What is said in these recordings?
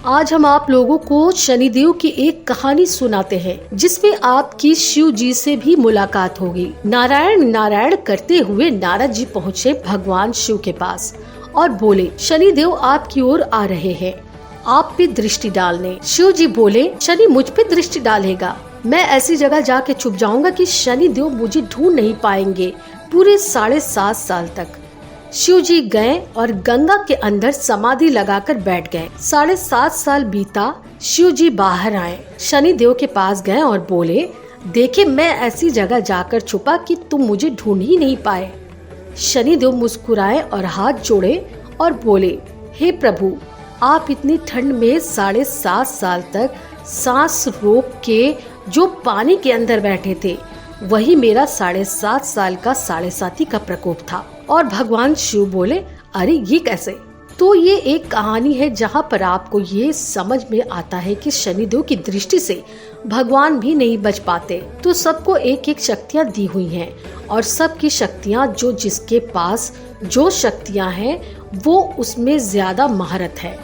आज हम आप लोगों को शनिदेव की एक कहानी सुनाते हैं जिसमें आपकी शिव जी से भी मुलाकात होगी। नारायण नारायण करते हुए नारद जी पहुँचे भगवान शिव के पास और बोले, शनिदेव आपकी ओर आ रहे हैं आप पे दृष्टि डालने। शिव जी बोले, शनि मुझ पे दृष्टि डालेगा? मैं ऐसी जगह जाके छुप जाऊंगा कि शनिदेव मुझे ढूंढ नहीं पाएंगे पूरे 7.5 साल तक। शिव जी गए और गंगा के अंदर समाधि लगाकर बैठ गए। 7.5 साल बीता, शिव जी बाहर आए, शनिदेव के पास गए और बोले, देखे मैं ऐसी जगह जाकर छुपा कि तुम मुझे ढूंढ ही नहीं पाए। शनिदेव मुस्कुराए और हाथ जोड़े और बोले, हे प्रभु, आप इतनी ठंड में 7.5 साल तक सांस रोक के जो पानी के अंदर बैठे थे, वही मेरा 7.5 साल का 7.5 का प्रकोप था। और भगवान शिव बोले, अरे ये कैसे? तो ये एक कहानी है जहाँ पर आपको ये समझ में आता है कि शनिदेव की दृष्टि से भगवान भी नहीं बच पाते। तो सबको एक एक शक्तियाँ दी हुई हैं और सबकी शक्तियाँ जो जिसके पास जो शक्तियाँ हैं वो उसमें ज्यादा महारत है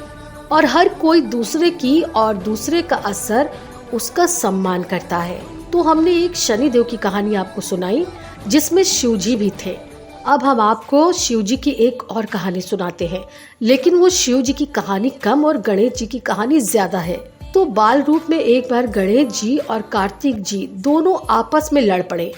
और हर कोई दूसरे की और दूसरे का असर उसका सम्मान करता है। तो हमने एक शनिदेव की कहानी आपको सुनाई जिसमें शिव जी भी थे। अब हम आपको शिव जी की एक और कहानी सुनाते हैं, लेकिन वो शिव जी की कहानी कम और गणेश जी की कहानी ज्यादा है। तो बाल रूप में एक बार गणेश जी और कार्तिक जी दोनों आपस में लड़ पड़े।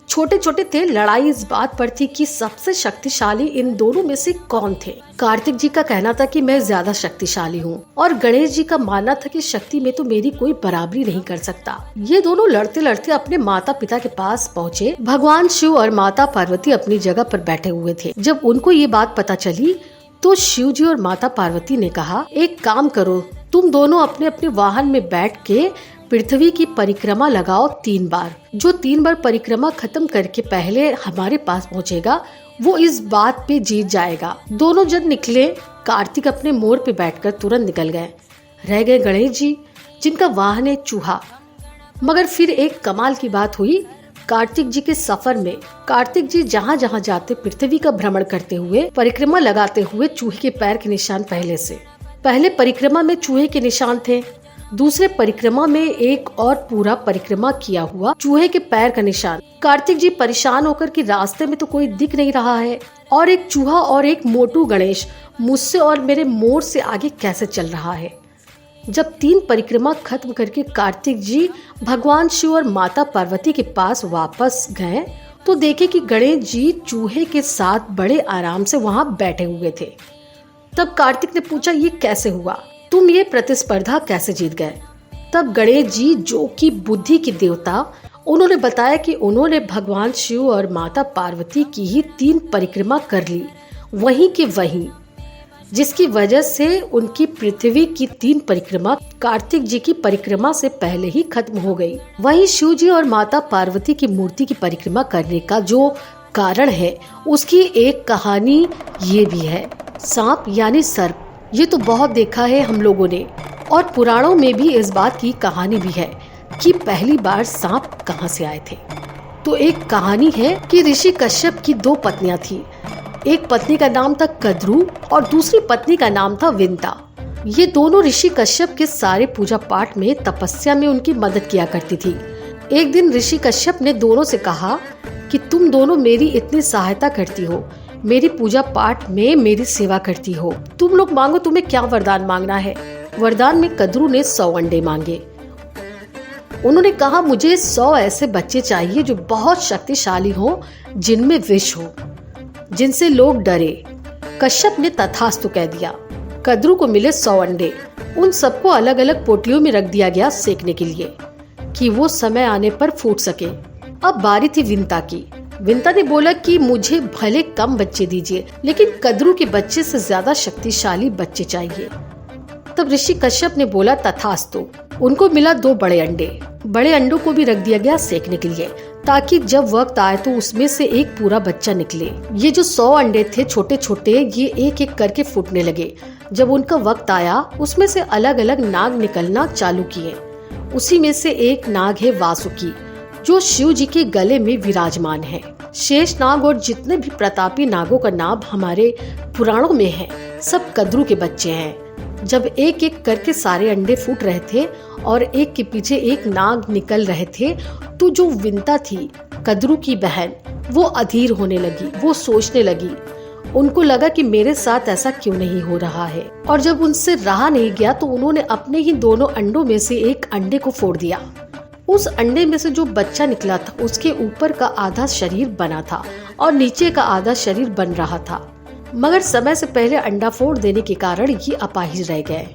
छोटे छोटे थे, लड़ाई इस बात पर थी कि सबसे शक्तिशाली इन दोनों में से कौन थे। कार्तिक जी का कहना था कि मैं ज्यादा शक्तिशाली हूँ और गणेश जी का मानना था कि शक्ति में तो मेरी कोई बराबरी नहीं कर सकता। ये दोनों लड़ते लड़ते अपने माता पिता के पास पहुँचे। भगवान शिव और माता पार्वती अपनी जगह पर बैठे हुए थे। जब उनको ये बात पता चली तो शिव जी और माता पार्वती ने कहा, एक काम करो, तुम दोनों अपने अपने वाहन में बैठ के पृथ्वी की परिक्रमा लगाओ 3 बार। जो 3 बार परिक्रमा खत्म करके पहले हमारे पास पहुंचेगा वो इस बात पे जीत जाएगा। दोनों जन निकले। कार्तिक अपने मोर पे बैठकर तुरंत निकल गए। रह गए गणेश जी जिनका वाहन है चूहा। मगर फिर एक कमाल की बात हुई। कार्तिक जी के सफर में कार्तिक जी जहाँ जहाँ जाते पृथ्वी का भ्रमण करते हुए परिक्रमा लगाते हुए चूहे के पैर के निशान पहले परिक्रमा में चूहे के निशान थे, दूसरे परिक्रमा में एक और पूरा परिक्रमा किया हुआ चूहे के पैर का निशान। कार्तिक जी परेशान होकर कि रास्ते में तो कोई दिख नहीं रहा है और एक चूहा और एक मोटू गणेश मुझसे और मेरे मोर से आगे कैसे चल रहा है। जब 3 परिक्रमा खत्म करके कार्तिक जी भगवान शिव और माता पार्वती के पास वापस गए तो देखे कि गणेश जी चूहे के साथ बड़े आराम से वहाँ बैठे हुए थे। तब कार्तिक ने पूछा, ये कैसे हुआ? तुम ये प्रतिस्पर्धा कैसे जीत गए? तब गणेश जी जो कि बुद्धि के देवता, उन्होंने बताया कि उन्होंने भगवान शिव और माता पार्वती की ही 3 परिक्रमा कर ली वहीं के वहीं, जिसकी वजह से उनकी पृथ्वी की 3 परिक्रमा कार्तिक जी की परिक्रमा से पहले ही खत्म हो गई। वहीं शिव जी और माता पार्वती की मूर्ति की परिक्रमा करने का जो कारण है उसकी एक कहानी ये भी है। सांप यानी सर्प, ये तो बहुत देखा है हम लोगों ने और पुराणों में भी इस बात की कहानी भी है कि पहली बार सांप कहाँ से आए थे। तो एक कहानी है कि ऋषि कश्यप की 2 पत्नियां थी। एक पत्नी का नाम था कद्रू और दूसरी पत्नी का नाम था विंता। ये दोनों ऋषि कश्यप के सारे पूजा पाठ में तपस्या में उनकी मदद किया करती थी। एक दिन ऋषि कश्यप ने दोनों से कहा कि तुम दोनों मेरी इतनी सहायता करती हो, मेरी पूजा पाठ में मेरी सेवा करती हो, तुम लोग मांगो, तुम्हें क्या वरदान मांगना है। वरदान में कद्रू ने 100 अंडे मांगे। उन्होंने कहा, मुझे 100 ऐसे बच्चे चाहिए जो बहुत शक्तिशाली हो, जिनमें विष हो, जिनसे लोग डरे। कश्यप ने तथास्तु कह दिया। कद्रू को मिले 100 अंडे। उन सबको अलग अलग पोटलियों में रख दिया गया सेकने के लिए कि वो समय आने पर फूट सके। अब बारी थी विंता की। विंता ने बोला कि मुझे भले कम बच्चे दीजिए, लेकिन कद्रू के बच्चे से ज्यादा शक्तिशाली बच्चे चाहिए। तब ऋषि कश्यप ने बोला, तथास्तु। उनको मिला 2 बड़े अंडे। बड़े अंडों को भी रख दिया गया सेकने के लिए ताकि जब वक्त आए तो उसमें से एक पूरा बच्चा निकले। ये जो 100 अंडे थे छोटे छोटे, ये एक एक करके फूटने लगे। जब उनका वक्त आया उसमें से अलग अलग नाग निकलना चालू किए। उसी में से एक नाग है वासुकी, जो शिव जी के गले में विराजमान है। शेषनाग और जितने भी प्रतापी नागों का नाम हमारे पुराणों में है, सब कद्रू के बच्चे हैं। जब एक एक करके सारे अंडे फूट रहे थे और एक के पीछे एक नाग निकल रहे थे, तो जो विंता थी, कद्रू की बहन, वो अधीर होने लगी। वो सोचने लगी, उनको लगा कि मेरे साथ ऐसा क्यों नहीं हो रहा है। और जब उनसे रहा नहीं गया तो उन्होंने अपने ही दोनों अंडों में से एक अंडे को फोड़ दिया। उस अंडे में से जो बच्चा निकला था, उसके ऊपर का आधा शरीर बना था और नीचे का आधा शरीर बन रहा था, मगर समय से पहले अंडा फोड़ देने के कारण ये अपाहिज रह गए।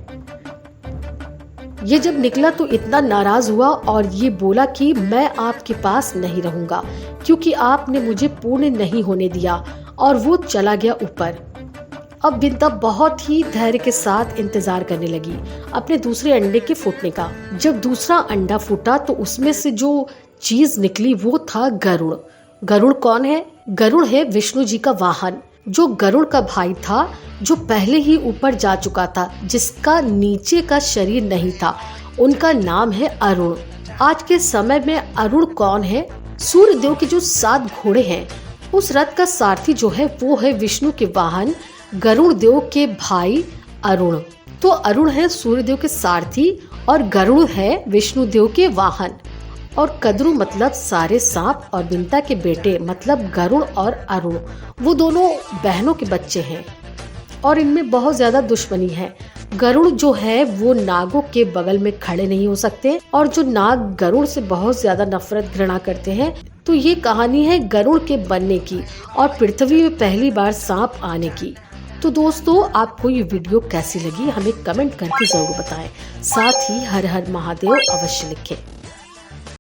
ये जब निकला तो इतना नाराज हुआ और ये बोला कि मैं आपके पास नहीं रहूंगा, क्योंकि आपने मुझे पूर्ण नहीं होने दिया, और वो चला गया ऊपर। अब विंता बहुत ही धैर्य के साथ इंतजार करने लगी अपने दूसरे अंडे के फूटने का। जब दूसरा अंडा फूटा तो उसमें से जो चीज निकली वो था गरुड़। गरुड़ कौन है? गरुड़ है विष्णु जी का वाहन, जो गरुड़ का भाई था, जो पहले ही ऊपर जा चुका था, जिसका नीचे का शरीर नहीं था। उनका नाम है अरुण। आज के समय में अरुण कौन है? सूर्य देव के जो 7 घोड़े हैं, उस रथ का सारथी जो है वो है विष्णु के वाहन गरुड़ देव के भाई अरुण। तो अरुण है सूर्य देव के सारथी और गरुड़ है विष्णु देव के वाहन। और कद्रू मतलब सारे सांप, और विंता के बेटे मतलब गरुड़ और अरुण, वो दोनों बहनों के बच्चे हैं और इनमें बहुत ज्यादा दुश्मनी है। गरुड़ जो है वो नागों के बगल में खड़े नहीं हो सकते, और जो नाग गरुड़ से बहुत ज्यादा नफरत घृणा करते हैं। तो ये कहानी है गरुड़ के बनने की और पृथ्वी में पहली बार सांप आने की। तो दोस्तों, आपको ये वीडियो कैसी लगी हमें कमेंट करके जरूर बताएं। साथ ही हर हर महादेव अवश्य लिखें।